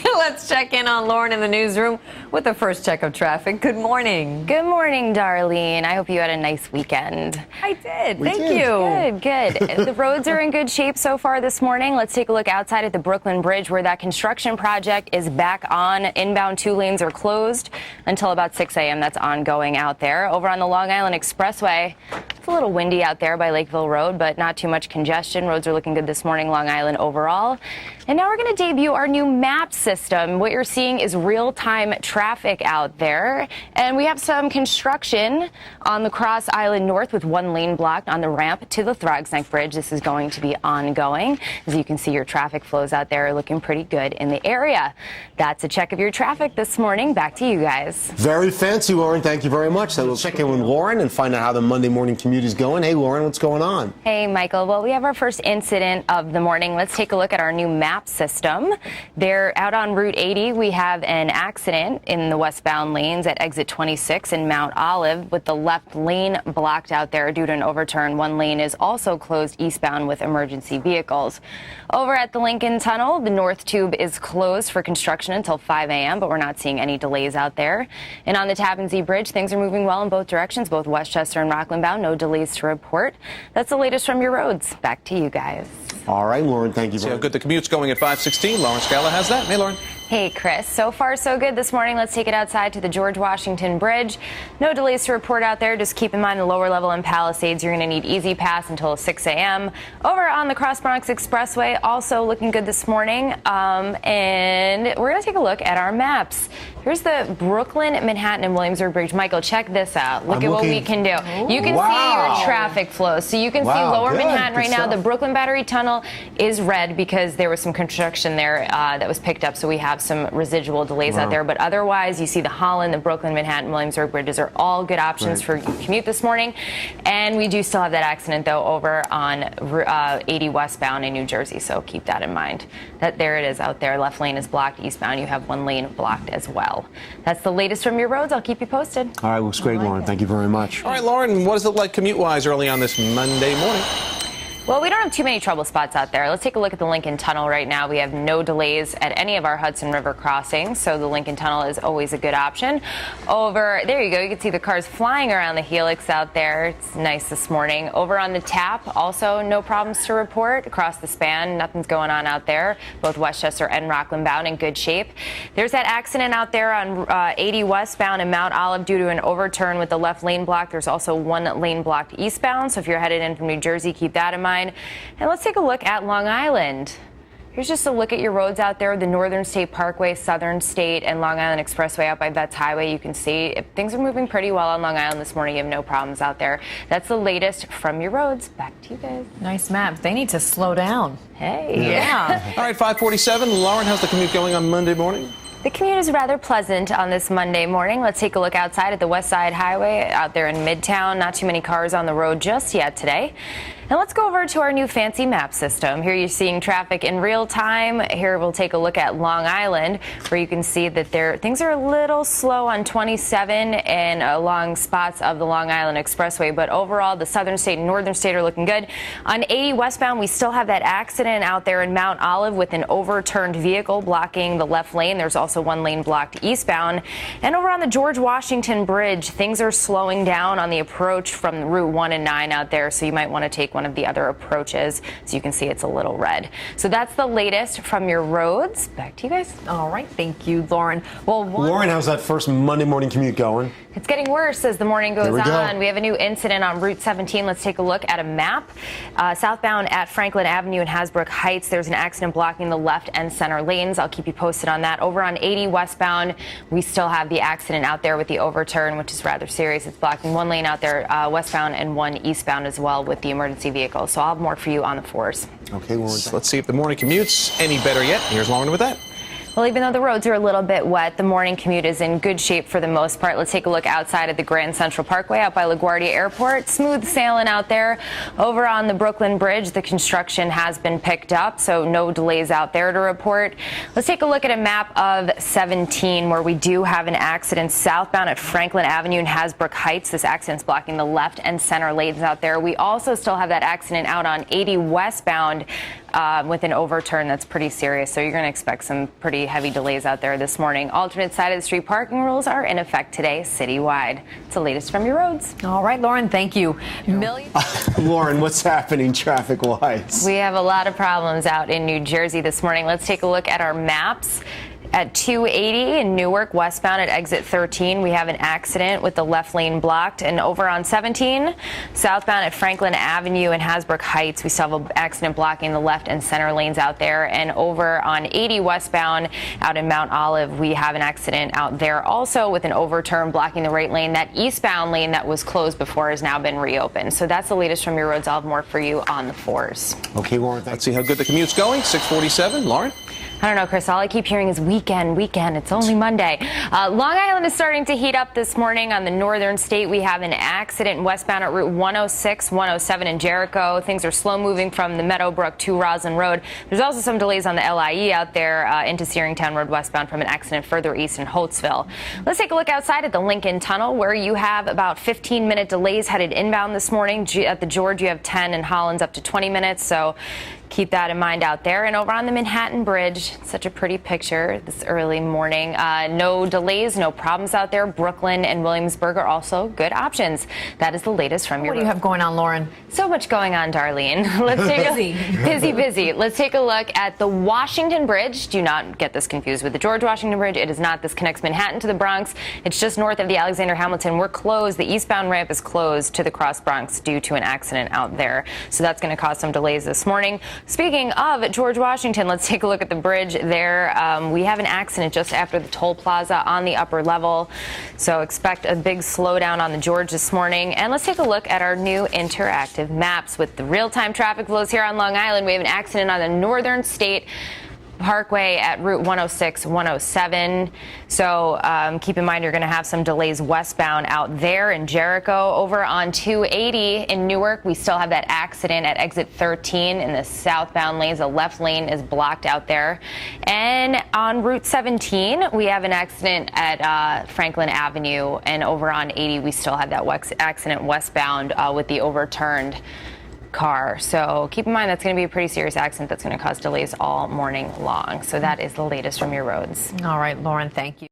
Let's check in on Lauren in the newsroom with the first check of traffic. Good morning. Good morning, Darlene. I hope you had a nice weekend. I did. Thank you. Good. The roads are in good shape so far this morning. Let's take a look outside at the Brooklyn Bridge where that construction project is back on. Inbound 2 lanes are closed until about 6 a.m. That's ongoing out there. Over on the Long Island Expressway, it's a little windy out there by Lakeville Road, but not too much congestion. Roads are looking good this morning, Long Island overall. And now we're going to debut our new map system. What you're seeing is real-time traffic out there. And we have some construction on the Cross Island North with 1 lane blocked on the ramp to the Throgs Neck Bridge. This is going to be ongoing. As you can see, your traffic flows out there are looking pretty good in the area. That's a check of your traffic this morning. Back to you guys. Very fancy, Lauren. Thank you very much. So we'll check in with Lauren and find out how the Monday morning commute is going. Hey, Lauren, what's going on? Hey, Michael. Well, we have our first incident of the morning. Let's take a look at our new map system. They're out on Route 80. We have an accident in the westbound lanes at exit 26 in Mount Olive with the left lane blocked out there due to an overturn. 1 lane is also closed eastbound with emergency vehicles. Over at the Lincoln Tunnel, the North Tube is closed for construction until 5 a.m., but we're not seeing any delays out there. And on the Tappan Zee Bridge, things are moving well in both directions, both Westchester and Rockland bound. No delays to report. That's the latest from your roads. Back to you guys. All right, Lauren, thank you. See how good the commute's going at 5:16. Lauren Scala has that. Hey, Lauren. Hey, Chris. So far, so good this morning. Let's take it outside to the George Washington Bridge. No delays to report out there. Just keep in mind the lower level in Palisades. You're going to need Easy Pass until 6 a.m. Over on the Cross Bronx Expressway, also looking good this morning. And we're going to take a look at our maps. Here's the Brooklyn, Manhattan, and Williamsburg Bridge. Michael, check this out. Look at what we can do. You can see your traffic flow. So you can see lower Manhattan right now. The Brooklyn Battery Tunnel is red because there was some construction there that was picked up. So we have some residual delays out there. But otherwise, you see the Holland, the Brooklyn, Manhattan, Williamsburg bridges are all good options for commute this morning. And we do still have that accident, though, over on 80 westbound in New Jersey. So keep that in mind. There it is out there. Left lane is blocked. Eastbound, you have 1 lane blocked as well. That's the latest from your roads. I'll keep you posted. All right, looks great, Lauren. Thank you very much. All right, Lauren, what is it like commute-wise early on this Monday morning? Well, we don't have too many trouble spots out there. Let's take a look at the Lincoln Tunnel right now. We have no delays at any of our Hudson River crossings, so the Lincoln Tunnel is always a good option. Over, there you go, you can see the cars flying around the helix out there. It's nice this morning. Over on the Tap, also no problems to report. Across the span, nothing's going on out there. Both Westchester and Rockland bound in good shape. There's that accident out there on 80 westbound in Mount Olive due to an overturn with the left lane blocked. There's also 1 lane blocked eastbound, so if you're headed in from New Jersey, keep that in mind. And let's take a look at Long Island. Here's just a look at your roads out there. The Northern State Parkway, Southern State, and Long Island Expressway out by Vets Highway. You can see things are moving pretty well on Long Island this morning. You have no problems out there. That's the latest from your roads. Back to you guys. Nice map. They need to slow down. Hey. Yeah. All right, 5:47. Lauren, how's the commute going on Monday morning? The commute is rather pleasant on this Monday morning. Let's take a look outside at the West Side Highway out there in Midtown. Not too many cars on the road just yet today. And let's go over to our new fancy map system. Here you're seeing traffic in real time. Here we'll take a look at Long Island, where you can see that things are a little slow on 27 and along spots of the Long Island Expressway. But overall, the Southern State and Northern State are looking good. On 80 westbound, we still have that accident out there in Mount Olive with an overturned vehicle blocking the left lane. There's also 1 lane blocked eastbound. And over on the George Washington Bridge, things are slowing down on the approach from Route 1 and 9 out there. So you might want to take one of the other approaches. So you can see it's a little red. So that's the latest from your roads. Back to you guys. All right. Thank you, Lauren. Well, Lauren, how's that first Monday morning commute going? It's getting worse as the morning goes on. Go. We have a new incident on Route 17. Let's take a look at a map. Southbound at Franklin Avenue in Hasbrook Heights, there's an accident blocking the left and center lanes. I'll keep you posted on that. Over on 80 westbound, we still have the accident out there with the overturn, which is rather serious. It's blocking 1 lane out there westbound and 1 eastbound as well with the emergency vehicle. So I'll have more for you on the 4s. Okay, Lauren. So let's see if the morning commute's any better yet. Here's Lauren with that. Well, even though the roads are a little bit wet, the morning commute is in good shape for the most part. Let's take a look outside at the Grand Central Parkway out by LaGuardia Airport. Smooth sailing out there. Over on the Brooklyn Bridge, the construction has been picked up, so no delays out there to report. Let's take a look at a map of 17 where we do have an accident southbound at Franklin Avenue in Hasbrook Heights. This accident's blocking the left and center lanes out there. We also still have that accident out on 80 westbound with an overturn that's pretty serious, so you're going to expect some pretty heavy delays out there this morning. Alternate side of the street parking rules are in effect today citywide. It's the latest from your roads. All right, Lauren, thank you. Lauren, what's happening traffic-wise? We have a lot of problems out in New Jersey this morning. Let's take a look at our maps. At 280 in Newark, westbound at exit 13, we have an accident with the left lane blocked. And over on 17, southbound at Franklin Avenue and Hasbrook Heights, we still have an accident blocking the left and center lanes out there. And over on 80 westbound out in Mount Olive, we have an accident out there also with an overturn blocking the right lane. That eastbound lane that was closed before has now been reopened. So that's the latest from your roads. I'll have more for you on the 4s. Okay, Lauren, Let's see how good the commute's going. 647. Lauren? I don't know, Chris. All I keep hearing is weekend. It's only Monday. Long Island is starting to heat up this morning on the northern state. We have an accident westbound at Route 106, 107 in Jericho. Things are slow moving from the Meadowbrook to Roslyn Road. There's also some delays on the LIE out there into Searingtown Road westbound from an accident further east in Holtzville. Let's take a look outside at the Lincoln Tunnel, where you have about 15-minute delays headed inbound this morning. At the George, you have 10, and Holland's up to 20 minutes. So keep that in mind out there. And over on the Manhattan Bridge, such a pretty picture this early morning. No delays, no problems out there. Brooklyn and Williamsburg are also good options. That is the latest from your What do you have going on, Lauren? So much going on, Darlene. Let's take busy. Let's take a look at the Washington Bridge. Do not get this confused with the George Washington Bridge. It is not. This connects Manhattan to the Bronx. It's just north of the Alexander Hamilton. We're closed. The eastbound ramp is closed to the Cross Bronx due to an accident out there. So that's going to cause some delays this morning. Speaking of George Washington, let's take a look at the bridge there. We have an accident just after the toll plaza on the upper level. So expect a big slowdown on the George this morning. And let's take a look at our new interactive maps with the real-time traffic flows here on Long Island. We have an accident on the northern state Parkway at Route 106, 107. So keep in mind you're going to have some delays westbound out there in Jericho. Over on 280 in Newark, we still have that accident at exit 13 in the southbound lanes. The left lane is blocked out there. And on Route 17, we have an accident at Franklin Avenue. And over on 80, we still have that accident westbound with the overturned car. So keep in mind that's going to be a pretty serious accident that's going to cause delays all morning long. So that is the latest from your roads. All right, Lauren, thank you.